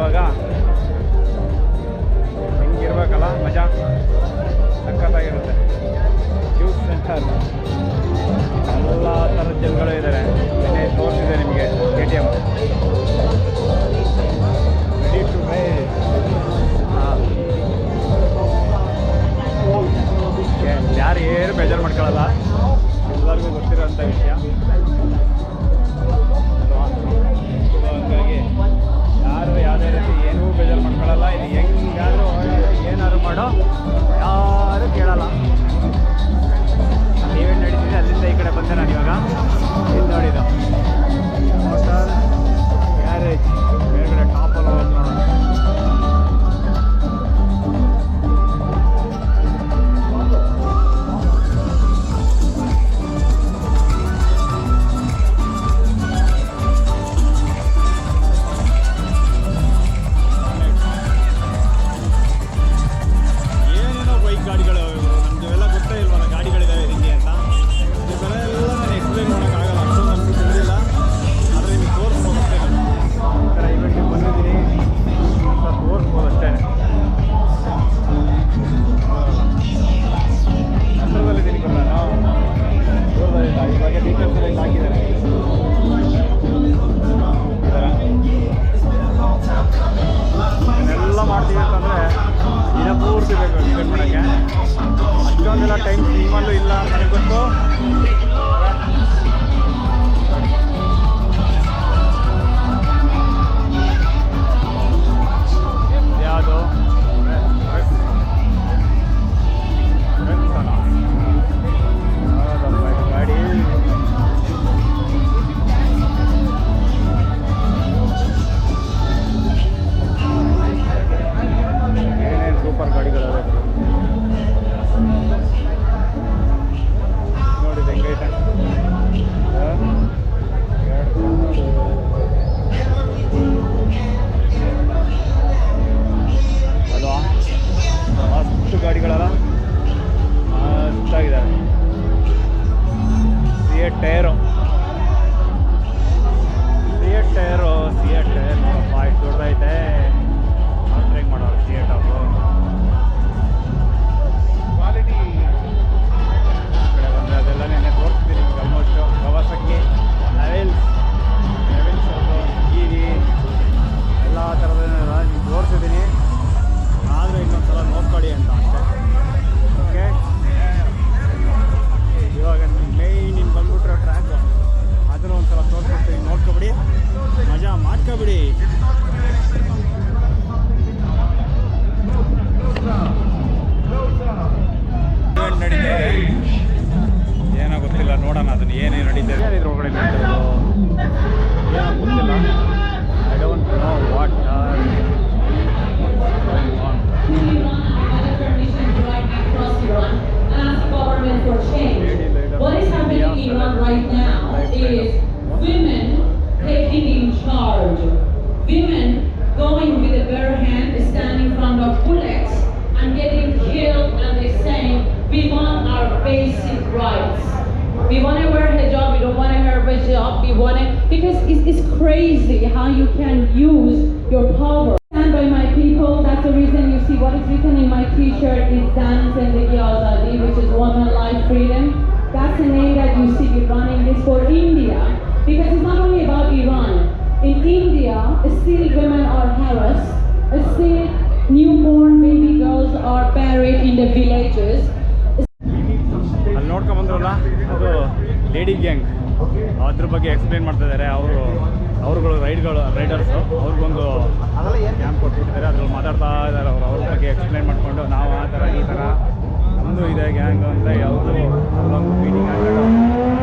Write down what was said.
ಇವಾಗ ಹಿಂಗಿರ್ಬೇಕಲ್ಲ, ಮಜಾ ಸಖತ್ತಾಗಿರುತ್ತೆ. Juice centre, ಎಲ್ಲ ಥರದ ಜನಗಳು ಇದ್ದಾರೆ. ನಿನ್ನೆ ತೋರಿಸಿದೆ ನಿಮಗೆ KTM ರೆಡಿ ಟು ರೈಡ್. ಯಾರು ಏನು ಬೇಜಾರು ಮಾಡ್ಕೊಳ್ಳಲ್ಲ, ಎಲ್ಲರಿಗೂ ಗೊತ್ತಿರೋಂಥ ವಿಷಯ ಅಲ್ವಾ? ಹಂಗಾಗಿ ಯಾರು ಯಾವುದೇ ರೀತಿ ಏನೂ ಬೇಜಾರು ಮಾಡ್ಕೊಳ್ಳಲ್ಲ. ಇದು ಹೆಂಗಾದರೂ ಏನಾದ್ರು ಮಾಡೋ ಯಾರು ಕೇಳಲ್ಲ. ನೀವೇನು ನಡೀತಿದೆ ಅಲ್ಲಿಂದ ಈ ಕಡೆ ಬಂದೆ ನಾನು ಇವಾಗ. ಇದು ನೋಡಿದ್ದು ಮೋಟಾರ್ ಗ್ಯಾರೇಜ್ ಮೇಲ್ಗಡೆ ಟಾಪಲ್ಲಿ ಹೋಗಿ ನೋಡೋಣ. ಅಷ್ಟೊಂದೆಲ್ಲ ಟೈಮ್ ಸಿನಿಮಲ್ಲೂ ಇಲ್ಲ ಅಂತ ನನಗೆ ಗೊತ್ತು. ಯಾವುದು ಗಾಡಿ ಏನೇನು ಸೂಪರ್ ಗಾಡಿಗಳವೆ ನೋಡಿ. ಹೆಂಗೈತೆ ಅಲ್ವಾ? ಮಸ್ತ್ ಗಾಡಿಗಳಲ್ಲ, ಮಸ್ತಾಗಿದ್ದಾವೆ. ಸಿಯೆಟ್ ಟೈರು ನೋಡಪ್ಪ, ಇಷ್ಟು ದೊಡ್ಡದೈತೆ. ಟ್ರೈಕ್ ಮಾಡೋರು ಸಿಯೆಟ್ ಅವರು. ಕ್ವಾಲಿಟಿ ಕಡೆ ಬಂದರೆ ಅದೆಲ್ಲ ನೆನ್ನೆ ತೋರಿಸ್ತೀನಿ ನಿಮ್ಗೆ. ಆಲ್ಮೋಸ್ಟು ಕವಾಸಕಿ, ಲೆವೆಲ್ಸ್ GV ಎಲ್ಲ ಥರದನ್ನೆಲ್ಲ ನಿಮ್ಗೆ ತೋರಿಸಿದ್ದೀನಿ. ಆದರೆ ಇನ್ನೊಂದು ಸಲ ನೋಡ್ಕೊಳ್ಳಿ ಅಂತ ಅಷ್ಟೇ. ಓಕೆ, ಇವಾಗ ಮೇಯ್ನ್ ಇನ್ನು ಬಂದ್ಬಿಟ್ರೆ ಟ್ರ್ಯಾಕು, ಅದನ್ನು ಒಂದು ಸಲ ತೋರಿಸ್ಬಿಡ್ತೀನಿ. ನೋಡ್ಕೊಬಿಡಿ, ಮಜಾ ಮಾಡ್ಕೊಬಿಡಿ. ನಡೀತಾ ಇದೆ ಏನೋ ಗೊತ್ತಿಲ್ಲ, ನೋಡೋಣ ಅದನ್ನು ಏನೇನು ನಡೀತಾ ಇದೆ. ಇದ್ರ ಒಳಗಡೆ ಏನೋ ಗೊತ್ತಿಲ್ಲ. I don't know what are going on. What is happening in Iran right now is women taking in charge. Women going with a bare hand, standing in front of bullets and getting killed, and they're saying, we want our basic rights. We want to wear hijab, we don't want to wear hijab, we want to, because it's crazy how you can use your power. Stand by my people, that's the reason you see what is written in my t-shirt is Dance Zindagi Azadi, which is woman, life, freedom. That's the name that you see me running this for India, because it's not only about Iran. In India, still women are harassed, still newborn baby girls are buried in the villages. ಅಲ್ಲಿ ನೋಡ್ಕೊಂಬಂದ್ರಲ್ಲ, ಅದು lady gang, ಅದ್ರ ಬಗ್ಗೆ explain ಮಾಡ್ತಾ ಇದ್ದಾರೆ. ಅವ್ರುಗಳು riders ಅವ್ರಿಗೊಂದು camp ಕೊಟ್ಬಿಟ್ಟಿದ್ದಾರೆ. ಅದ್ರಲ್ಲಿ ಮಾತಾಡ್ತಾ ಇದ್ದಾರೆ. ಅವ್ರ ಬಗ್ಗೆ ಎಕ್ಸ್ಪ್ಲೇನ್ ಮಾಡಿಕೊಂಡು, ನಾವು ಆ ಥರ ಈ ಥರ ನಮ್ಮದು ಇದೆ ಗ್ಯಾಂಗ್ ಅಂತ ಯಾವುದು ಅಲ್ಲೊಂದು ಮೀಟಿಂಗ್ ಹಾಕೊಂಡು